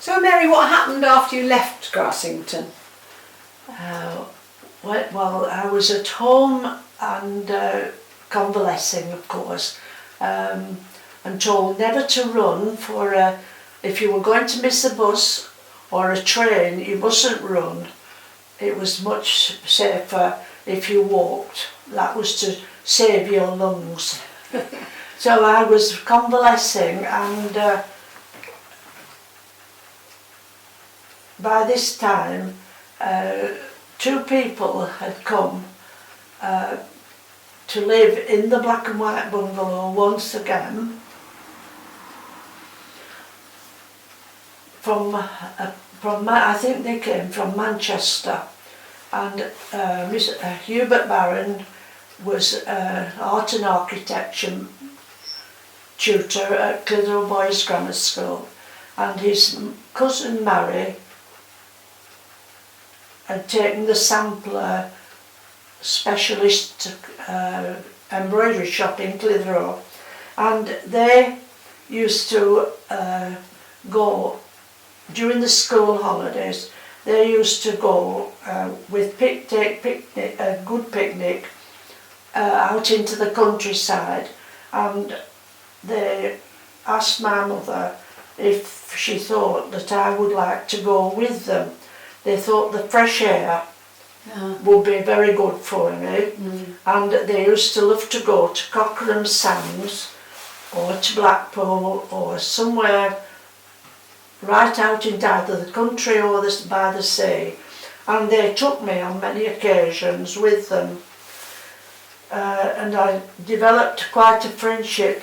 So Mary, what happened after you left Grassington? Well, I was at home and convalescing, of course, and told never to run if you were going to miss a bus or a train, you mustn't run. It was much safer if you walked. That was to save your lungs. So I was convalescing, and by this time 2 people had come to live in the black and white bungalow once again from I think they came from Manchester, and Hubert Barron was art and architecture tutor at Clitheroe Boys Grammar School, and his cousin Mary had taken the sampler specialist embroidery shop in Clitheroe, and they used to go during the school holidays. They used to go with a good picnic out into the countryside, and they asked my mother if she thought that I would like to go with them. They thought the fresh air would be very good for me, and they used to love to go to Cockerham Sands or to Blackpool or somewhere right out into either the country or by the sea, and they took me on many occasions with them, and I developed quite a friendship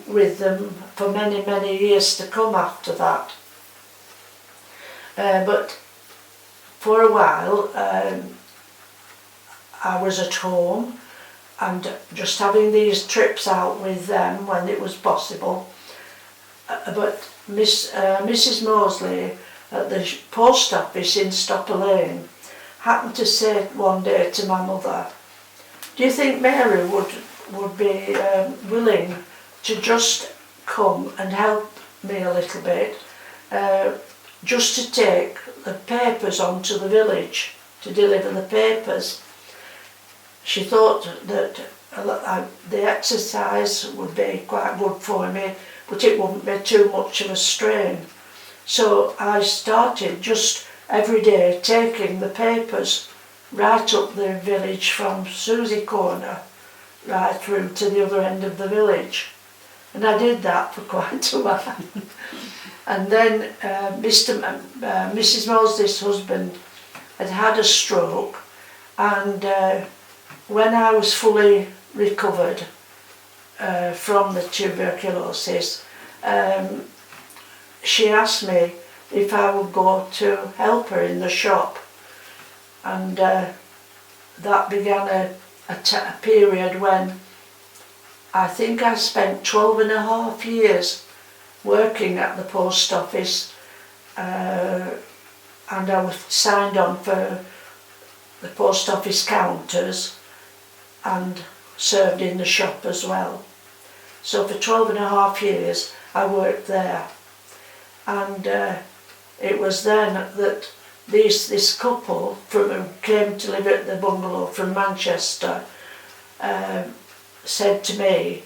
with them for many years to come after that. But for a while I was at home and just having these trips out with them when it was possible. But Mrs. Mosley at the post office in Stopper Lane happened to say one day to my mother, "Do you think Mary would be willing to just come and help me a little bit, just to take the papers onto the village, to deliver the papers?" She thought that the exercise would be quite good for me, but it wouldn't be too much of a strain. So I started just every day taking the papers right up the village from Susie Corner right through to the other end of the village. And I did that for quite a while. And then Mrs. Mosley's husband had had a stroke, and when I was fully recovered from the tuberculosis, she asked me if I would go to help her in the shop, and that began a period when I think I spent 12.5 years working at the post office, and I was signed on for the post office counters and served in the shop as well. So for 12.5 years I worked there, and it was then that this couple who came to live at the bungalow from Manchester said to me,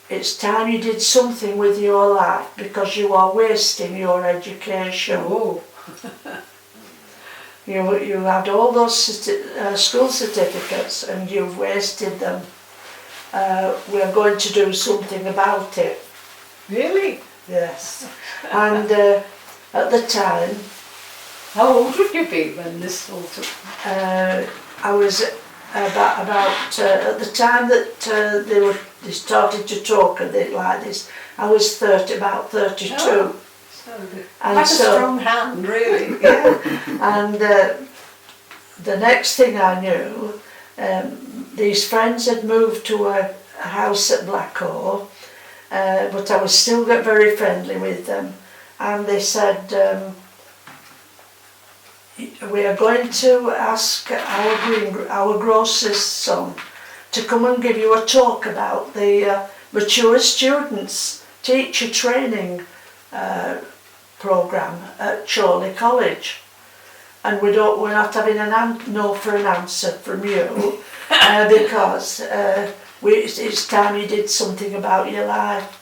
"It's time you did something with your life because you are wasting your education." Oh. You had all those school certificates and you've wasted them. We're going to do something about it. Really? Yes. And at the time... How old would you be when this all took? I was about at the time that they started to talk a bit like this, I was about 32. Oh, and like a strong hand, really. Yeah. And the next thing I knew, these friends had moved to a house at Blackpool, but I was still very friendly with them, and they said, "We are going to ask our grocer's son to come and give you a talk about the mature students teacher training programme at Chorley College. And we're not having no for an answer from you because it's time you did something about your life.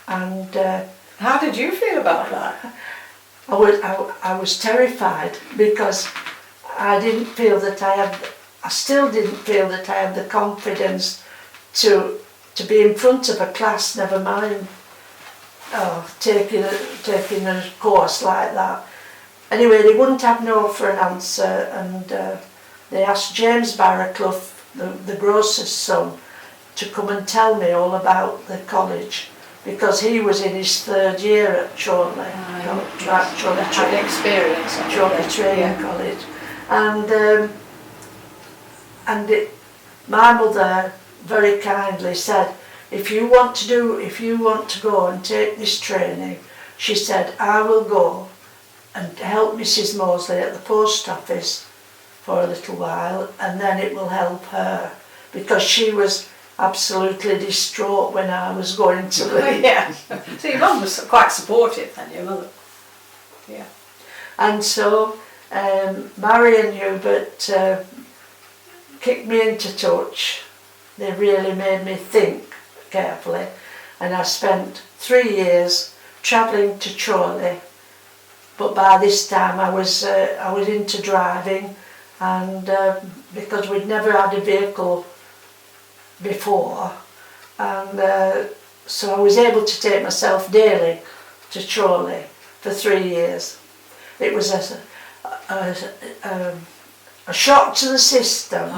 And How did you feel about that? I was terrified because I still didn't feel that I had the confidence to be in front of a class, never mind taking a course like that. Anyway, they wouldn't have no for an answer, and they asked James Barraclough, the grocer's son, to come and tell me all about the college, because he was in his 3rd year at Chorley. Had experience. Chorley Training College, and my mother very kindly said, if you want to go and take this training, she said, I will go and help Mrs. Mosley at the post office for a little while, and then it will help her, because she was absolutely distraught when I was going to leave. Yeah. So your mum was quite supportive then, your mother. Yeah. And so Mary and Hubert kicked me into touch. They really made me think carefully, and I spent 3 years travelling to Chorley. But by this time I was into driving, and because we'd never had a vehicle before, and so I was able to take myself daily to Chorley for 3 years. It was a shock to the system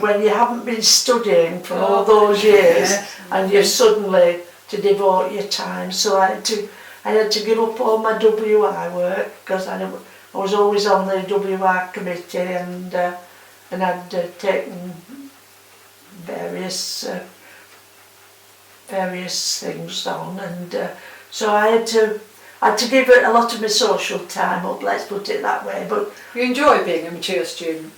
when you haven't been studying for all those years, and you're suddenly to devote your time. So I had to give up all my WI work, because I was always on the WI committee, and I'd taken various things on, and so I had to give a lot of my social time up, let's put it that way. But You enjoy being a mature student?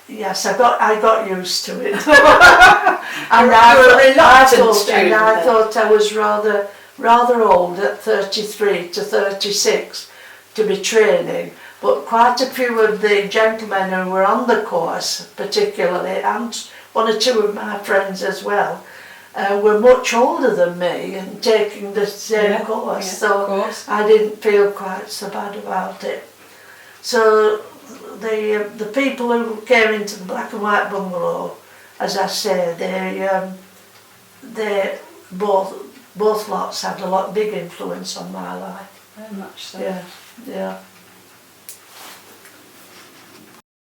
Yes, I got used to it. And I thought I was rather old at 33 to 36 to be training, but quite a few of the gentlemen who were on the course particularly, and 1 or 2 of my friends as well, were much older than me and taking the same course, so I didn't feel quite so bad about it. So the people who came into the black and white bungalow, as I say, they both lots had a big influence on my life. Very much so. Yeah.